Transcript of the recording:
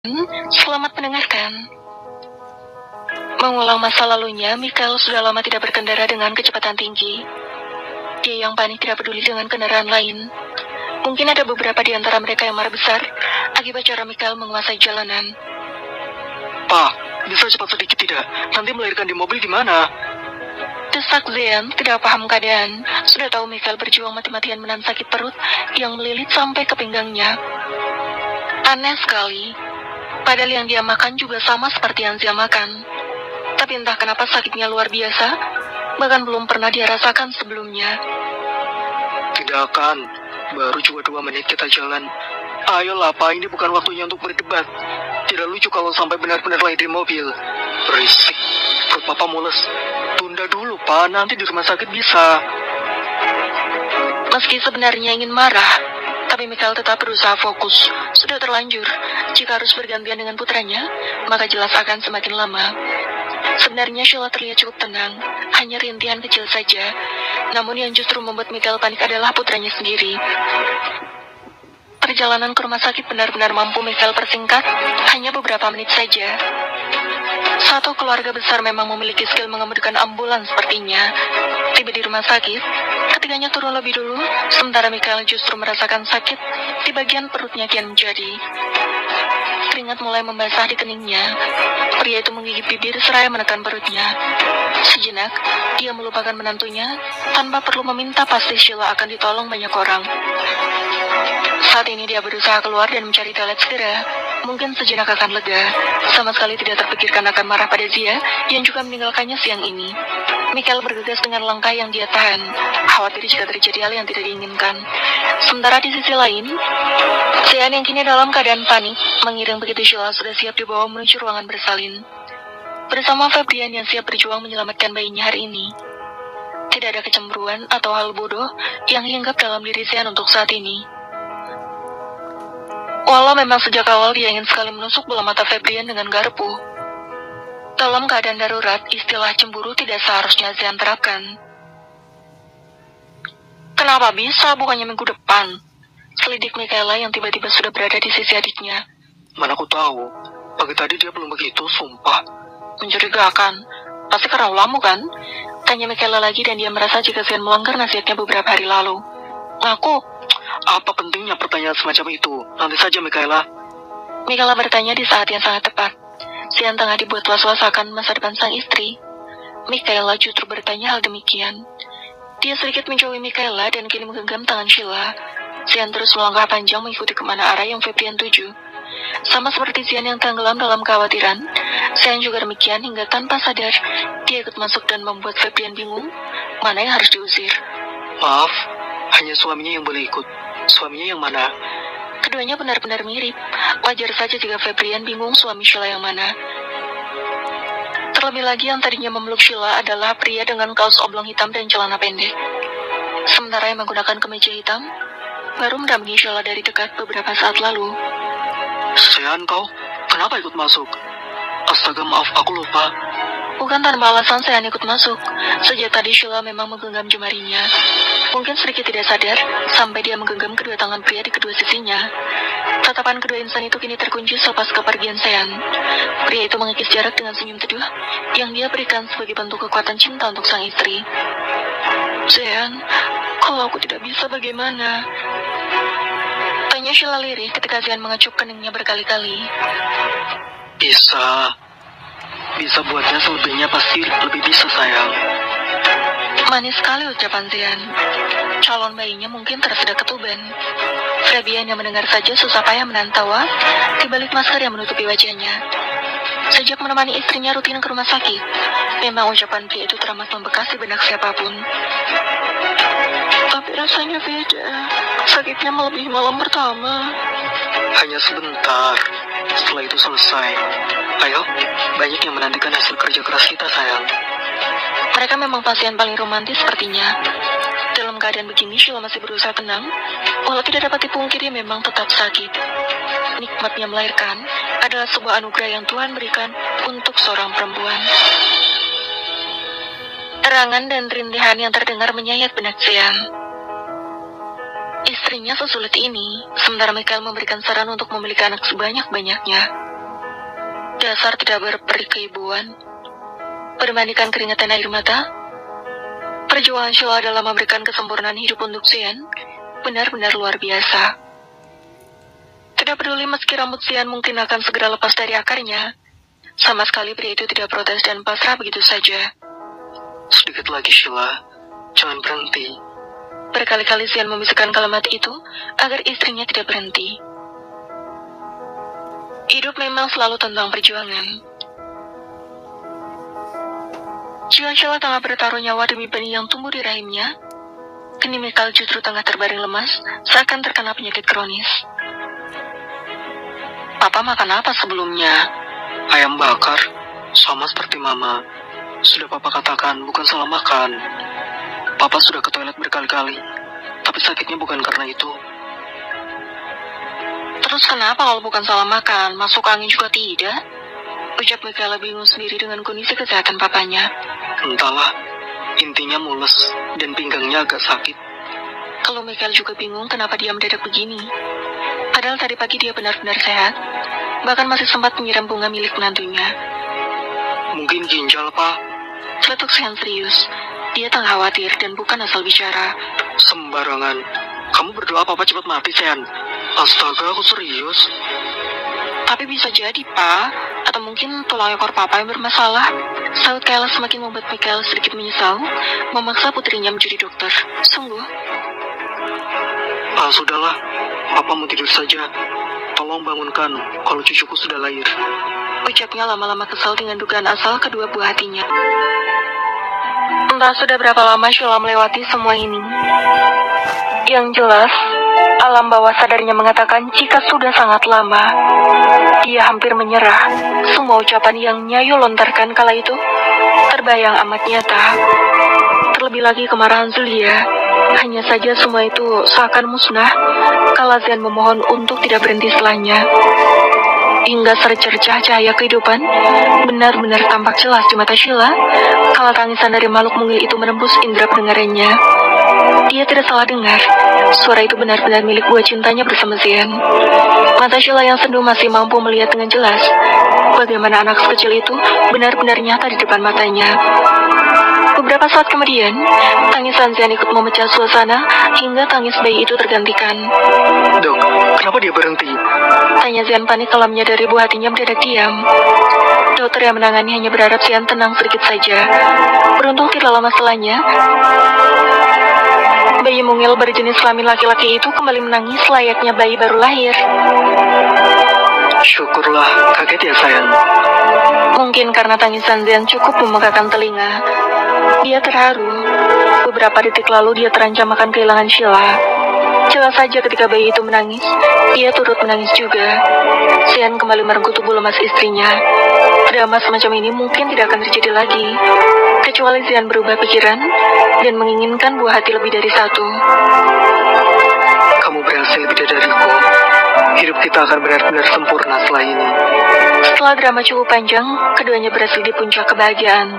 Selamat mendengarkan. Mengulang masa lalunya, Michael sudah lama tidak berkendara dengan kecepatan tinggi. Dia yang panik tidak peduli dengan kendaraan lain. Mungkin ada beberapa di antara mereka yang marah besar akibat cara Michael menguasai jalanan. Pak, bisa cepat sedikit tidak? Nanti melahirkan di mobil gimana? Desak Zean tidak paham keadaan. Sudah tahu Michael berjuang mati-matian menahan sakit perut yang melilit sampai ke pinggangnya. Aneh sekali. Padahal yang dia makan juga sama seperti yang Zia makan. Tapi entah kenapa sakitnya luar biasa, bahkan belum pernah dia rasakan sebelumnya. Tidak akan. Baru juga 2 menit kita jalan. Ayolah, Pak, ini bukan waktunya untuk berdebat. Tidak lucu kalau sampai benar-benar lahir di mobil. Berisik. Perut Papa mules. Tunda dulu, Pak. Nanti di rumah sakit bisa. Meski sebenarnya ingin marah, tapi Michael tetap berusaha fokus. Sudah terlanjur, jika harus bergantian dengan putranya, maka jelas akan semakin lama. Sebenarnya Sheila terlihat cukup tenang, hanya rintihan kecil saja. Namun yang justru membuat Michael panik adalah putranya sendiri. Perjalanan ke rumah sakit benar-benar mampu Michael persingkat, hanya beberapa menit saja. Satu keluarga besar memang memiliki skill mengemudikan ambulans sepertinya. Tiba di rumah sakit, ketiganya turun lebih dulu, sementara Michael justru merasakan sakit di bagian perutnya kian menjadi. Keringat mulai membasah di keningnya. Pria itu menggigit bibir seraya menekan perutnya. Sejenak, dia melupakan menantunya, tanpa perlu meminta pasti Sheila akan ditolong banyak orang. Saat ini dia berusaha keluar dan mencari toilet segera. Mungkin sejenak akan lega. Sama sekali tidak terpikirkan akan marah pada Zia yang juga meninggalkannya siang ini. Michael bergegas dengan langkah yang dia tahan, khawatir jika terjadi hal yang tidak diinginkan. Sementara di sisi lain, Zean yang kini dalam keadaan panik, mengiring begitu Sheila sudah siap dibawa menuju ruangan bersalin. Bersama Fabian yang siap berjuang menyelamatkan bayinya hari ini. Tidak ada kecemburuan atau hal bodoh yang hinggap dalam diri Zean untuk saat ini. Walau memang sejak awal dia ingin sekali menusuk bola mata Fabian dengan garpu. Dalam keadaan darurat, istilah cemburu tidak seharusnya Zean terapkan. Kenapa bisa bukannya minggu depan? Selidik Michaela yang tiba-tiba sudah berada di sisi adiknya. Mana aku tahu. Pagi tadi dia belum begitu, sumpah. Mencurigakan. Pasti karena ulahmu kan? Tanya Michaela lagi dan dia merasa jika Zean melanggar nasihatnya beberapa hari lalu. Ngaku. Apa pentingnya pertanyaan semacam itu? Nanti saja, Michaela. Michaela bertanya di saat yang sangat tepat. Zean tengah dibuat was-was akan masa depan sang istri. Michaela justru bertanya hal demikian. Dia sedikit menjauhi Michaela dan kini menggenggam tangan Sheila. Zean terus melangkah panjang mengikuti kemana arah yang Fabian tuju. Sama seperti Zean yang tenggelam dalam kekhawatiran, Zean juga demikian hingga tanpa sadar, dia ikut masuk dan membuat Fabian bingung, mana yang harus diusir. Maaf, hanya suaminya yang boleh ikut. Suaminya yang mana? Keduanya benar-benar mirip. Wajar saja jika Fabian bingung suami Sheila yang mana. Terlebih lagi yang tadinya memeluk Sheila adalah pria dengan kaos oblong hitam dan celana pendek. Sementara yang menggunakan kemeja hitam, baru mendampingi Sheila dari dekat beberapa saat lalu. Zean, kau? Kenapa ikut masuk? Astaga, maaf, aku lupa. Bukan tanpa alasan Zean ikut masuk. Sejak tadi Sheila memang menggenggam jemarinya. Mungkin sedikit tidak sadar, sampai dia menggenggam kedua tangan pria di kedua sisinya. Tatapan kedua insan itu kini terkunci selepas kepergian Zean. Pria itu mengikis jarak dengan senyum teduh, yang dia berikan sebagai bentuk kekuatan cinta untuk sang istri. Zean, kalau aku tidak bisa bagaimana? Tanya Sheila lirih ketika Zean mengecup keningnya berkali-kali. Bisa buatnya selebihnya pasti lebih bisa, sayang. Manis sekali ucapan Zean. Calon bayinya mungkin tersedak ketuban. Fabian yang mendengar saja susah payah menahan tawa di balik masker yang menutupi wajahnya. Sejak menemani istrinya rutin ke rumah sakit, memang ucapan pria itu teramat membekas di benak siapapun. Tapi rasanya beda. Sakitnya melebihi malam pertama. Hanya sebentar. Setelah itu selesai. Ayo, banyak yang menantikan hasil kerja keras kita, sayang. Mereka memang pasien paling romantis sepertinya. Dalam keadaan begini, Sheila masih berusaha tenang. Walau tidak dapat dipungkiri memang tetap sakit. Nikmatnya melahirkan adalah sebuah anugerah yang Tuhan berikan untuk seorang perempuan. Erangan dan rintihan yang terdengar menyayat benak Zean. Istrinya sesulit ini, sementara Michael memberikan saran untuk memiliki anak sebanyak-banyaknya. Dasar tidak berperi keibuan. Berbandingkan keringat dan air mata, perjuangan Sheila dalam memberikan kesempurnaan hidup untuk Xian benar-benar luar biasa. Tidak peduli meski rambut Xian mungkin akan segera lepas dari akarnya, sama sekali pria itu tidak protes dan pasrah begitu saja. Sedikit lagi, Sheila. Jangan berhenti. Berkali-kali Xian membisikkan kalimat itu agar istrinya tidak berhenti. Hidup memang selalu tentang perjuangan. Jiwa Sheila tengah bertaruh nyawa demi benih yang tumbuh di rahimnya. Kini Michael justru tengah terbaring lemas, seakan terkena penyakit kronis. Papa makan apa sebelumnya? Ayam bakar, sama seperti Mama. Sudah Papa katakan, bukan salah makan. Papa sudah ke toilet berkali-kali, tapi sakitnya bukan karena itu. Terus kenapa kalau bukan salah makan, masuk angin juga tidak? Ucap Michaela bingung sendiri dengan kondisi kesehatan papanya. Entahlah, intinya mules dan pinggangnya agak sakit. Kalau Michael juga bingung kenapa dia mendadak begini. Padahal tadi pagi dia benar-benar sehat, bahkan masih sempat menyiram bunga milik menantunya. Mungkin ginjal, Pak. Celetuk Xian serius. Dia tengah khawatir dan bukan asal bicara. Sembarangan. Kamu berdoa Papa cepat mati, Sen. Astaga, aku serius. Tapi bisa jadi, Pak. Atau mungkin tulang ekor Papa yang bermasalah. Saut Kayla semakin membuat Michael sedikit menyesal, memaksa putrinya menjadi dokter. Sungguh. Sudahlah. Papa mau tidur saja. Tolong bangunkan kalau cucuku sudah lahir. Ucapnya lama-lama kesal dengan dugaan asal kedua buah hatinya. Entah sudah berapa lama Sheila melewati semua ini. Yang jelas, alam bawah sadarnya mengatakan jika sudah sangat lama, dia hampir menyerah. Semua ucapan yang Nyayu lontarkan kala itu terbayang amat nyata. Terlebih lagi kemarahan Zulia. Hanya saja semua itu seakan musnah kala Xian memohon untuk tidak berhenti setelahnya. Hingga secercah cahaya kehidupan benar-benar tampak jelas di mata Sheila kala tangisan dari makhluk mungil itu menembus indera pendengarannya. Dia tidak salah dengar. Suara itu benar-benar milik buah cintanya bersama Xian. Mata Sheila yang sendu masih mampu melihat dengan jelas bagaimana anak sekecil itu benar-benar nyata di depan matanya. Beberapa saat kemudian, tangisan Xian ikut memecah suasana hingga tangis bayi itu tergantikan. Dok, kenapa dia berhenti? Tanya Xian panik kalau menyadari buah hatinya mendadak diam. Dokter yang menangani hanya berharap Xian tenang sedikit saja. Beruntung tidak lama setelahnya, bayi mungil berjenis kelamin laki-laki itu kembali menangis layaknya bayi baru lahir. Syukurlah, kaget ya sayang. Mungkin karena tangisan Xian cukup memegahkan telinga. Dia terharu. Beberapa detik lalu dia terancam akan kehilangan Sheila. Jelas saja ketika bayi itu menangis, ia turut menangis juga. Xian kembali merengkuh tubuh lemas istrinya. Drama semacam ini mungkin tidak akan terjadi lagi, kecuali Xian berubah pikiran dan menginginkan buah hati lebih dari satu. Kamu berhasil bidadariku. Hidup kita akan benar-benar sempurna setelah ini. Setelah drama cukup panjang, keduanya berhasil di puncak kebahagiaan.